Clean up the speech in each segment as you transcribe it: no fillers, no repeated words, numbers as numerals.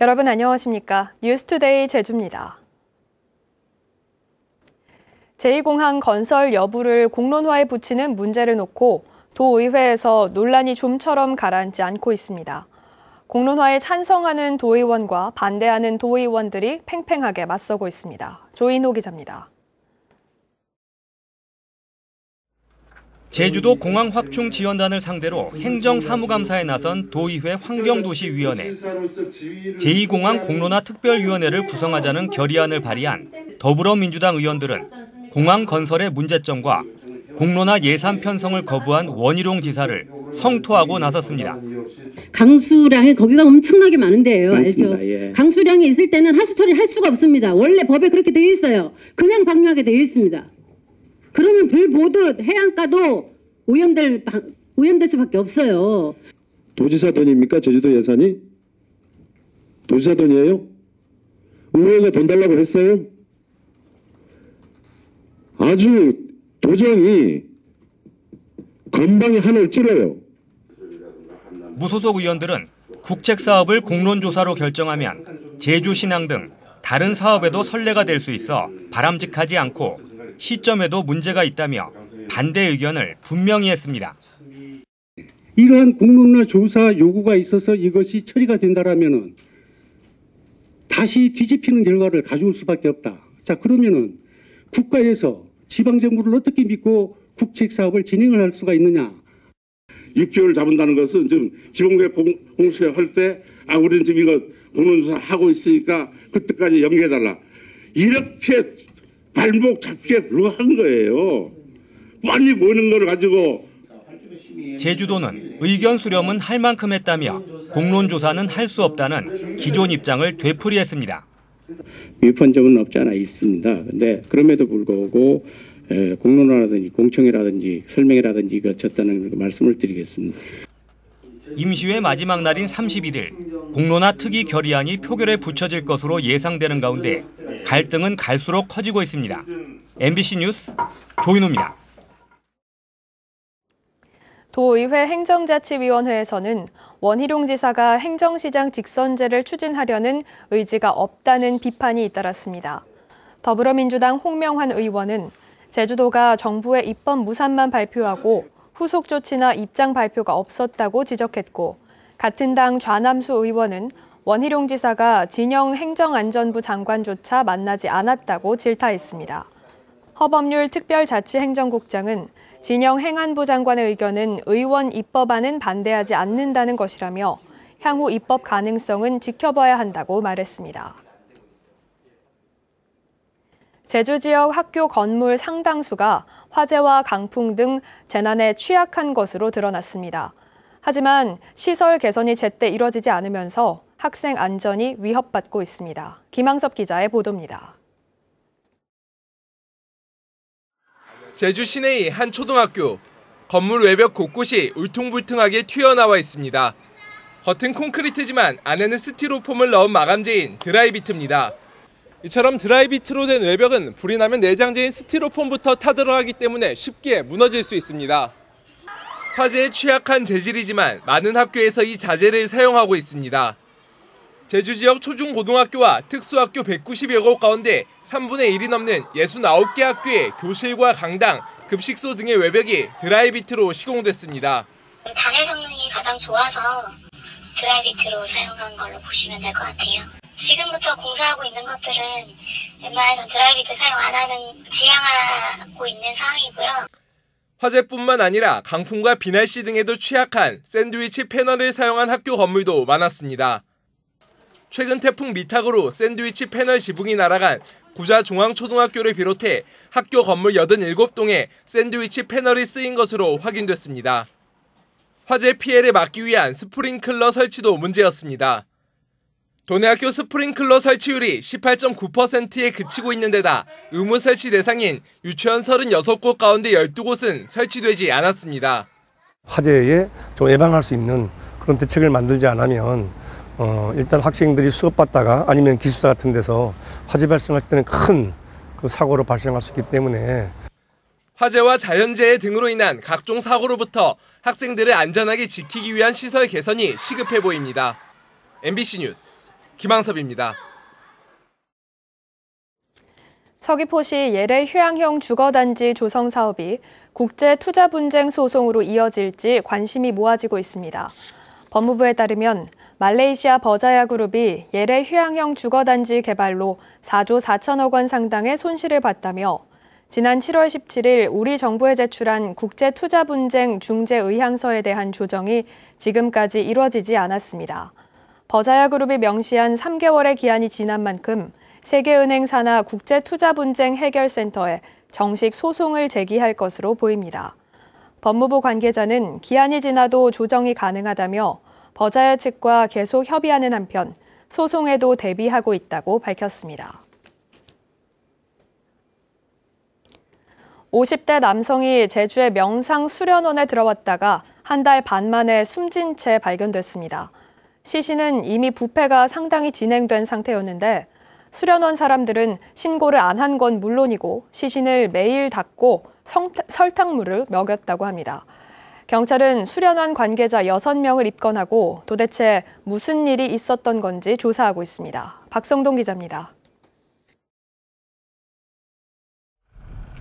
여러분 안녕하십니까? 뉴스투데이 제주입니다. 제2공항 건설 여부를 공론화에 붙이는 문제를 놓고 도의회에서 논란이 좀처럼 가라앉지 않고 있습니다. 공론화에 찬성하는 도의원과 반대하는 도의원들이 팽팽하게 맞서고 있습니다. 조인호 기자입니다. 제주도 공항 확충 지원단을 상대로 행정사무감사에 나선 도의회 환경도시위원회. 제2공항 공론화 특별위원회를 구성하자는 결의안을 발의한 더불어민주당 의원들은 공항 건설의 문제점과 공론화 예산 편성을 거부한 원희룡 지사를 성토하고 나섰습니다. 강수량이 거기가 엄청나게 많은데요. 맞습니다. 알죠? 예. 강수량이 있을 때는 하수 처리를 할 수가 없습니다. 원래 법에 그렇게 되어 있어요. 그냥 방류하게 되어 있습니다. 그러면 불 보듯 해안가도 오염될 수밖에 없어요. 도지사 돈입니까? 제주도 예산이? 도지사 돈이에요? 의회가 돈 달라고 했어요? 아주 도정이 건방이 하늘 찔러요. 무소속 의원들은 국책 사업을 공론조사로 결정하면 제주신항 등 다른 사업에도 선례가 될 수 있어 바람직하지 않고 시점에도 문제가 있다며 반대 의견을 분명히 했습니다. 이러한 공론화 조사 요구가 있어서 이것이 처리가 된다라면은 다시 뒤집히는 결과를 가져올 수밖에 없다. 자, 그러면은 국가에서 지방정부를 어떻게 믿고 국책 사업을 진행을 할 수가 있느냐? 6개월 잡은다는 것은 지금 지방대 공수할 때 우리는 지금 이거 공론조사 하고 있으니까 그때까지 연기해달라. 이렇게 발목 잡기에 불과한 거예요. 뻔히 보이는 걸 가지고. 제주도는 의견 수렴은 할 만큼 했다며 공론조사는 할 수 없다는 기존 입장을 되풀이했습니다. 위헌 점은 없지 않아 있습니다. 근데 그럼에도 불구하고 공론화라든지 공청회라든지 설명회라든지 거쳤다는 말씀을 드리겠습니다. 임시회 마지막 날인 31일 공론화 특위 결의안이 표결에 붙여질 것으로 예상되는 가운데 갈등은 갈수록 커지고 있습니다. MBC 뉴스 조인호입니다. 도의회 행정자치위원회에서는 원희룡 지사가 행정시장 직선제를 추진하려는 의지가 없다는 비판이 잇따랐습니다. 더불어민주당 홍명환 의원은 제주도가 정부의 입법 무산만 발표하고 후속 조치나 입장 발표가 없었다고 지적했고, 같은 당 좌남수 의원은 원희룡 지사가 진영 행정안전부 장관조차 만나지 않았다고 질타했습니다. 허법률 특별자치행정국장은 진영 행안부 장관의 의견은 의원 입법안은 반대하지 않는다는 것이라며 향후 입법 가능성은 지켜봐야 한다고 말했습니다. 제주 지역 학교 건물 상당수가 화재와 강풍 등 재난에 취약한 것으로 드러났습니다. 하지만 시설 개선이 제때 이뤄지지 않으면서 학생 안전이 위협받고 있습니다. 김항섭 기자의 보도입니다. 제주 시내의 한 초등학교. 건물 외벽 곳곳이 울퉁불퉁하게 튀어나와 있습니다. 겉은 콘크리트지만 안에는 스티로폼을 넣은 마감재인 드라이비트입니다. 이처럼 드라이비트로 된 외벽은 불이 나면 내장재인 스티로폼부터 타들어가기 때문에 쉽게 무너질 수 있습니다. 화재에 취약한 재질이지만 많은 학교에서 이 자재를 사용하고 있습니다. 제주 지역 초중고등학교와 특수학교 190여 곳 가운데 3분의 1이 넘는 69개 학교의 교실과 강당, 급식소 등의 외벽이 드라이비트로 시공됐습니다. 단열 성능이 가장 좋아서 드라이비트로 사용한 걸로 보시면 될 것 같아요. 지금부터 공사하고 있는 것들은 웬만해서 드라이비트 사용 안 하는 지향하고 있는 상황이고요. 화재뿐만 아니라 강풍과 비 날씨 등에도 취약한 샌드위치 패널을 사용한 학교 건물도 많았습니다. 최근 태풍 미탁으로 샌드위치 패널 지붕이 날아간 구자 중앙초등학교를 비롯해 학교 건물 87동에 샌드위치 패널이 쓰인 것으로 확인됐습니다. 화재 피해를 막기 위한 스프링클러 설치도 문제였습니다. 도내학교 스프링클러 설치율이 18.9%에 그치고 있는 데다 의무 설치 대상인 유치원 36곳 가운데 12곳은 설치되지 않았습니다. 화재에 좀 예방할 수 있는 그런 대책을 만들지 않으면 일단 학생들이 수업받다가 아니면 기숙사 같은 데서 화재 발생했을 때는 큰 그 사고로 발생할 수 있기 때문에 화재와 자연재해 등으로 인한 각종 사고로부터 학생들을 안전하게 지키기 위한 시설 개선이 시급해 보입니다. MBC 뉴스 김항섭입니다. 서귀포시 예래 휴양형 주거단지 조성 사업이 국제 투자 분쟁 소송으로 이어질지 관심이 모아지고 있습니다. 법무부에 따르면 말레이시아 버자야 그룹이 예래 휴양형 주거단지 개발로 4조 4천억 원 상당의 손실을 봤다며 지난 7월 17일 우리 정부에 제출한 국제 투자 분쟁 중재 의향서에 대한 조정이 지금까지 이뤄지지 않았습니다. 버자야 그룹이 명시한 3개월의 기한이 지난 만큼 세계은행 산하 국제투자분쟁 해결센터에 정식 소송을 제기할 것으로 보입니다. 법무부 관계자는 기한이 지나도 조정이 가능하다며 버자야 측과 계속 협의하는 한편 소송에도 대비하고 있다고 밝혔습니다. 50대 남성이 제주의 명상 수련원에 들어왔다가 한 달 반 만에 숨진 채 발견됐습니다. 시신은 이미 부패가 상당히 진행된 상태였는데 수련원 사람들은 신고를 안 한 건 물론이고 시신을 매일 닦고 설탕물을 먹였다고 합니다. 경찰은 수련원 관계자 6명을 입건하고 도대체 무슨 일이 있었던 건지 조사하고 있습니다. 박성동 기자입니다.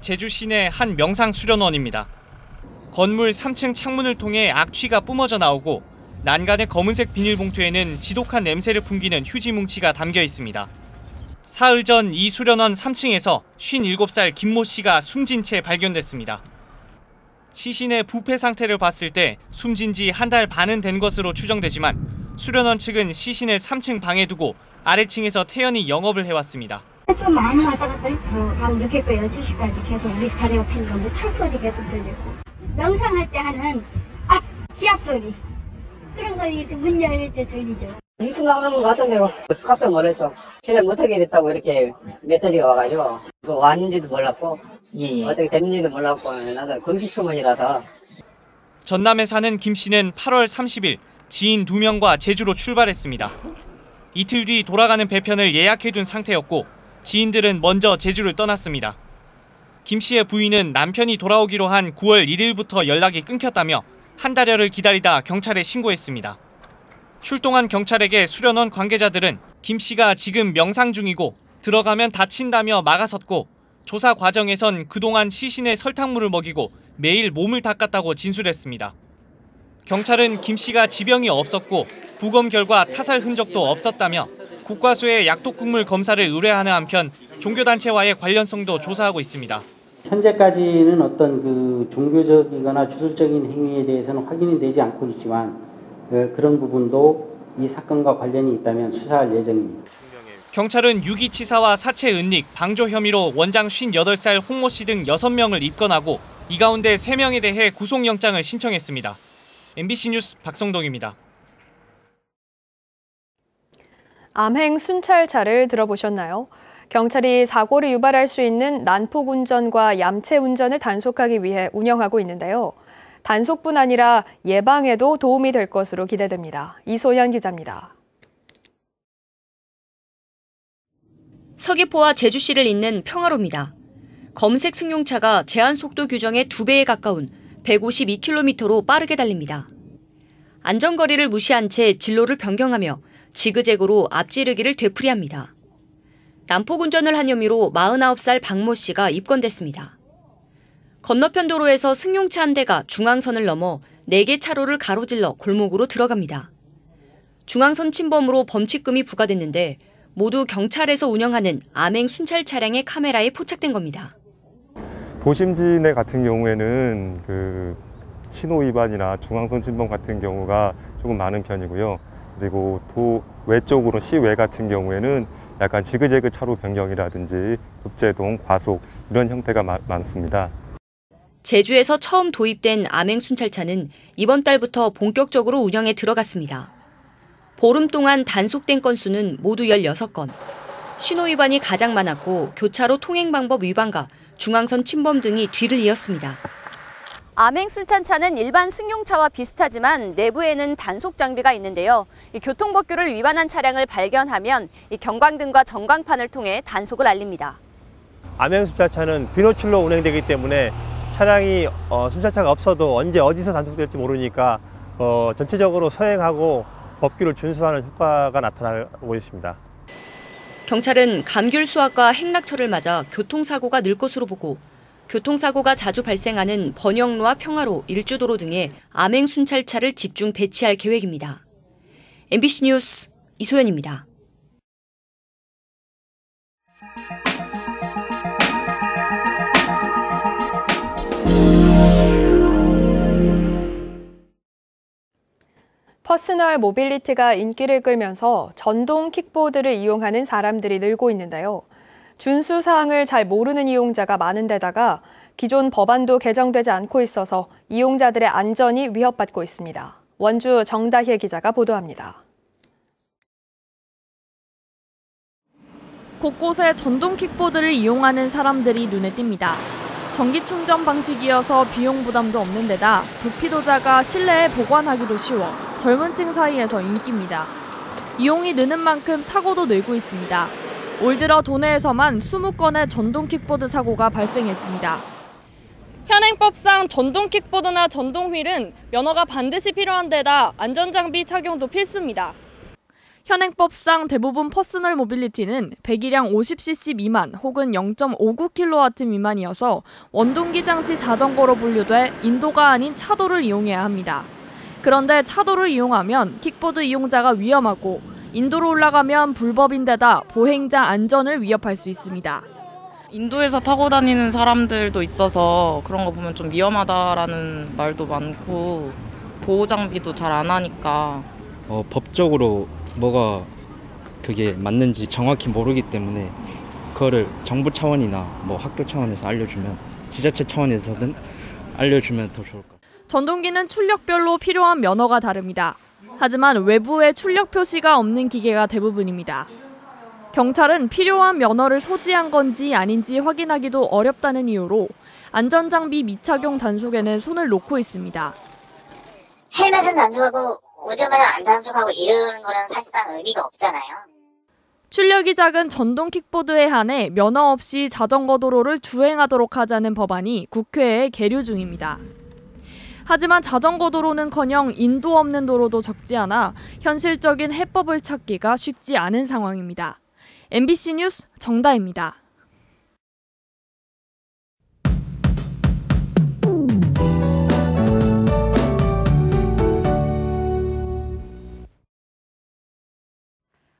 제주 시내 한 명상 수련원입니다. 건물 3층 창문을 통해 악취가 뿜어져 나오고 난간의 검은색 비닐봉투에는 지독한 냄새를 풍기는 휴지 뭉치가 담겨 있습니다. 사흘 전 이 수련원 3층에서 57살 김모 씨가 숨진 채 발견됐습니다. 시신의 부패 상태를 봤을 때 숨진 지 한 달 반은 된 것으로 추정되지만 수련원 측은 시신을 3층 방에 두고 아래층에서 태연히 영업을 해왔습니다. 좀 많이 왔다 갔다 했죠. 밤 늦게 거 12시까지 계속 우리 바로 옆에 있는 건데 차 소리 계속 들리고 명상할 때 하는 기합 소리 그런 거 문 열릴 때 들리죠. 뉴스 나오는 것 같은데요. 깜짝 놀랐죠. 실행 못하게 됐다고 이렇게 메시지가 와가지고 그 왔는지도 몰랐고 어떻게 됐는지도 몰랐고 나도 금시초문이라서. 전남에 사는 김 씨는 8월 30일 지인 2명과 제주로 출발했습니다. 이틀 뒤 돌아가는 배편을 예약해둔 상태였고 지인들은 먼저 제주를 떠났습니다. 김 씨의 부인은 남편이 돌아오기로 한 9월 1일부터 연락이 끊겼다며 한 달여를 기다리다 경찰에 신고했습니다. 출동한 경찰에게 수련원 관계자들은 김 씨가 지금 명상 중이고 들어가면 다친다며 막아섰고 조사 과정에선 그동안 시신에 설탕물을 먹이고 매일 몸을 닦았다고 진술했습니다. 경찰은 김 씨가 지병이 없었고 부검 결과 타살 흔적도 없었다며 국과수에 약독국물 검사를 의뢰하는 한편 종교단체와의 관련성도 조사하고 있습니다. 현재까지는 어떤 그 종교적이거나 주술적인 행위에 대해서는 확인이 되지 않고 있지만 그런 부분도 이 사건과 관련이 있다면 수사할 예정입니다. 경찰은 유기치사와 사체 은닉, 방조 혐의로 원장 58살 홍모 씨 등 6명을 입건하고 이 가운데 3명에 대해 구속영장을 신청했습니다. MBC 뉴스 박성동입니다. 암행 순찰차를 들어보셨나요? 경찰이 사고를 유발할 수 있는 난폭 운전과 얌체 운전을 단속하기 위해 운영하고 있는데요. 단속뿐 아니라 예방에도 도움이 될 것으로 기대됩니다. 이소연 기자입니다. 서귀포와 제주시를 잇는 평화로입니다. 검색 승용차가 제한 속도 규정의 2배에 가까운 152km로 빠르게 달립니다. 안전거리를 무시한 채 진로를 변경하며 지그재그로 앞지르기를 되풀이합니다. 난폭 운전을 한 혐의로 49살 박모 씨가 입건됐습니다. 건너편 도로에서 승용차 한 대가 중앙선을 넘어 4개 차로를 가로질러 골목으로 들어갑니다. 중앙선 침범으로 범칙금이 부과됐는데 모두 경찰에서 운영하는 암행 순찰 차량의 카메라에 포착된 겁니다. 도심지내 같은 경우에는 그 신호 위반이나 중앙선 침범 같은 경우가 조금 많은 편이고요. 그리고 도 외쪽으로 시외 같은 경우에는 약간 지그재그 차로 변경이라든지 급제동, 과속 이런 형태가 많습니다. 제주에서 처음 도입된 암행 순찰차는 이번 달부터 본격적으로 운영에 들어갔습니다. 보름 동안 단속된 건수는 모두 16건. 신호 위반이 가장 많았고 교차로 통행 방법 위반과 중앙선 침범 등이 뒤를 이었습니다. 암행 순찰차는 일반 승용차와 비슷하지만 내부에는 단속 장비가 있는데요. 교통법규를 위반한 차량을 발견하면 경광등과 전광판을 통해 단속을 알립니다. 암행 순찰차는 비노출로 운행되기 때문에 차량이 순찰차가 없어도 언제 어디서 단속될지 모르니까 전체적으로 서행하고 법규를 준수하는 효과가 나타나고 있습니다. 경찰은 감귤 수확과 행락철을 맞아 교통사고가 늘 것으로 보고 교통사고가 자주 발생하는 번영로와 평화로, 일주도로 등에 암행 순찰차를 집중 배치할 계획입니다. MBC 뉴스 이소연입니다. 퍼스널 모빌리티가 인기를 끌면서 전동 킥보드를 이용하는 사람들이 늘고 있는데요. 준수 사항을 잘 모르는 이용자가 많은 데다가 기존 법안도 개정되지 않고 있어서 이용자들의 안전이 위협받고 있습니다. 원주 정다희 기자가 보도합니다. 곳곳에 전동 킥보드를 이용하는 사람들이 눈에 띕니다. 전기 충전 방식이어서 비용 부담도 없는 데다 부피도 작아 실내에 보관하기도 쉬워 젊은 층 사이에서 인기입니다. 이용이 느는 만큼 사고도 늘고 있습니다. 올 들어 도내에서만 20건의 전동 킥보드 사고가 발생했습니다. 현행법상 전동 킥보드나 전동 휠은 면허가 반드시 필요한 데다 안전장비 착용도 필수입니다. 현행법상 대부분 퍼스널 모빌리티는 배기량 50cc 미만 혹은 0.59kW 미만이어서 원동기 장치 자전거로 분류돼 인도가 아닌 차도를 이용해야 합니다. 그런데 차도를 이용하면 킥보드 이용자가 위험하고 인도로 올라가면 불법인데다 보행자 안전을 위협할 수 있습니다. 인도에서 타고 다니는 사람들도 있어서 그런 거 보면 좀 위험하다라는 말도 많고 보호 장비도 잘 안 하니까 법적으로 뭐가 그게 맞는지 정확히 모르기 때문에 그거를 정부 차원이나 뭐 학교 차원에서 알려주면 지자체 차원에서든 알려주면 더 좋을 것 같아요. 전동기는 출력별로 필요한 면허가 다릅니다. 하지만 외부에 출력 표시가 없는 기계가 대부분입니다. 경찰은 필요한 면허를 소지한 건지 아닌지 확인하기도 어렵다는 이유로 안전장비 미착용 단속에는 손을 놓고 있습니다. 헬멧은 단속하고 운전면허 안 단속하고 이러는 거는 사실상 의미가 없잖아요. 출력이 작은 전동 킥보드에 한해 면허 없이 자전거 도로를 주행하도록 하자는 법안이 국회에 계류 중입니다. 하지만 자전거 도로는커녕 인도 없는 도로도 적지 않아 현실적인 해법을 찾기가 쉽지 않은 상황입니다. MBC 뉴스 정다입니다.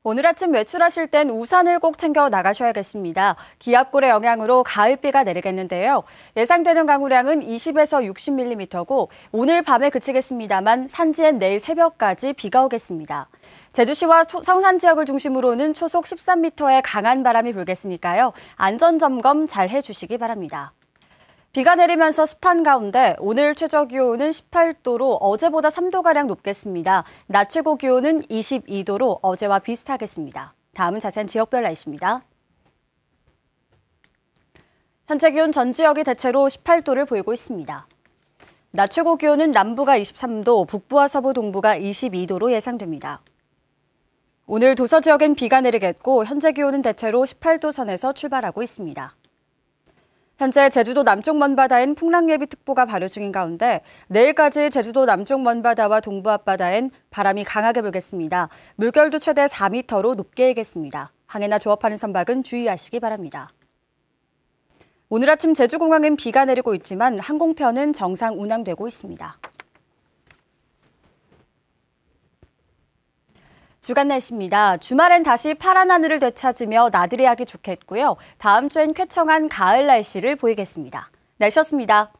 오늘 아침 외출하실 땐 우산을 꼭 챙겨 나가셔야겠습니다. 기압골의 영향으로 가을비가 내리겠는데요. 예상되는 강우량은 20에서 60mm고 오늘 밤에 그치겠습니다만 산지엔 내일 새벽까지 비가 오겠습니다. 제주시와 성산 지역을 중심으로는 초속 13m의 강한 바람이 불겠으니까요. 안전점검 잘 해주시기 바랍니다. 비가 내리면서 습한 가운데 오늘 최저 기온은 18도로 어제보다 3도가량 높겠습니다. 낮 최고 기온은 22도로 어제와 비슷하겠습니다. 다음은 자세한 지역별 날씨입니다. 현재 기온 전 지역이 대체로 18도를 보이고 있습니다. 낮 최고 기온은 남부가 23도, 북부와 서부 동부가 22도로 예상됩니다. 오늘 도서 지역엔 비가 내리겠고 현재 기온은 대체로 18도 선에서 출발하고 있습니다. 현재 제주도 남쪽 먼바다엔 풍랑예비특보가 발효 중인 가운데 내일까지 제주도 남쪽 먼바다와 동부 앞바다엔 바람이 강하게 불겠습니다. 물결도 최대 4m로 높게 일겠습니다. 항해나 조업하는 선박은 주의하시기 바랍니다. 오늘 아침 제주공항엔 비가 내리고 있지만 항공편은 정상 운항되고 있습니다. 주간 날씨입니다. 주말엔 다시 파란 하늘을 되찾으며 나들이 하기 좋겠고요. 다음 주엔 쾌청한 가을 날씨를 보이겠습니다. 날씨였습니다.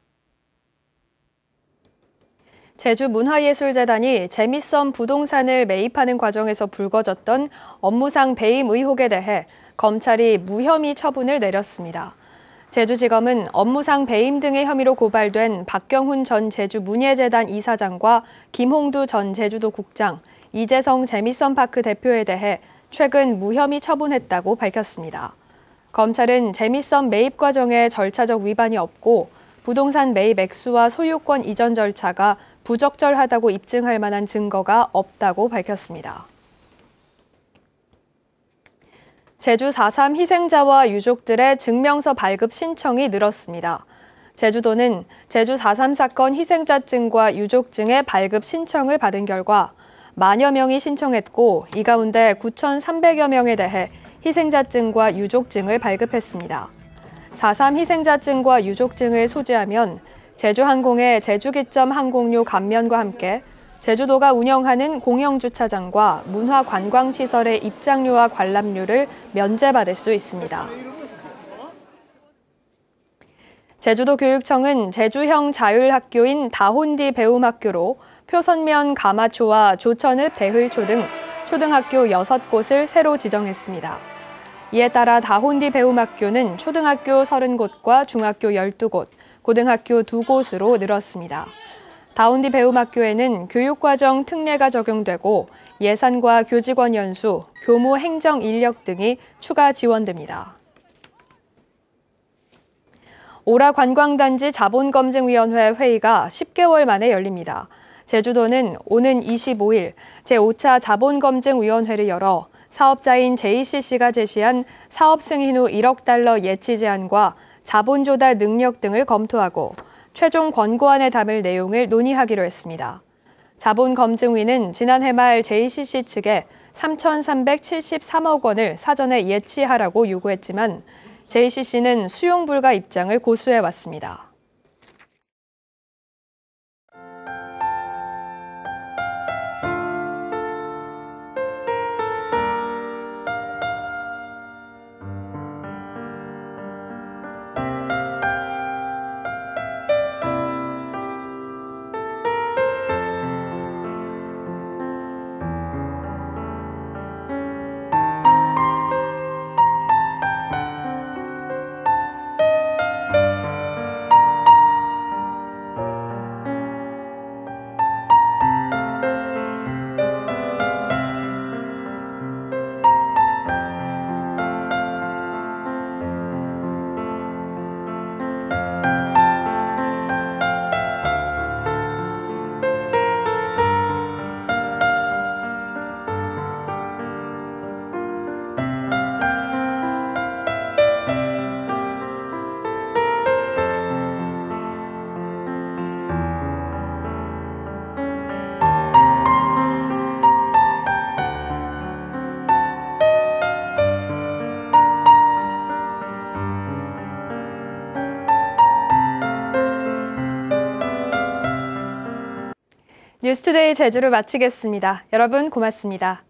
제주문화예술재단이 재미썸 부동산을 매입하는 과정에서 불거졌던 업무상 배임 의혹에 대해 검찰이 무혐의 처분을 내렸습니다. 제주지검은 업무상 배임 등의 혐의로 고발된 박경훈 전 제주문예재단 이사장과 김홍두 전 제주도 국장, 이재성 재미썸파크 대표에 대해 최근 무혐의 처분했다고 밝혔습니다. 검찰은 재미썸 매입 과정에 절차적 위반이 없고 부동산 매입 액수와 소유권 이전 절차가 부적절하다고 입증할 만한 증거가 없다고 밝혔습니다. 제주 4.3 희생자와 유족들의 증명서 발급 신청이 늘었습니다. 제주도는 제주 4.3 사건 희생자증과 유족증의 발급 신청을 받은 결과 만여 명이 신청했고 이 가운데 9,300여 명에 대해 희생자증과 유족증을 발급했습니다. 4.3 희생자증과 유족증을 소지하면 제주항공의 제주기점 항공료 감면과 함께 제주도가 운영하는 공영주차장과 문화관광시설의 입장료와 관람료를 면제받을 수 있습니다. 제주도 교육청은 제주형 자율학교인 다혼디 배움학교로 표선면 가마초와 조천읍 대흘초 등 초등학교 6곳을 새로 지정했습니다. 이에 따라 다혼디 배움학교는 초등학교 30곳과 중학교 12곳, 고등학교 2곳으로 늘었습니다. 다혼디 배움학교에는 교육과정 특례가 적용되고 예산과 교직원 연수, 교무 행정 인력 등이 추가 지원됩니다. 오라 관광단지 자본검증위원회 회의가 10개월 만에 열립니다. 제주도는 오는 25일 제5차 자본검증위원회를 열어 사업자인 JCC가 제시한 사업 승인 후 1억 달러 예치 제한과 자본 조달 능력 등을 검토하고 최종 권고안에 담을 내용을 논의하기로 했습니다. 자본검증위는 지난해 말 JCC 측에 3,373억 원을 사전에 예치하라고 요구했지만 JCC는 수용 불가 입장을 고수해왔습니다. 뉴스투데이 제주를 마치겠습니다. 여러분 고맙습니다.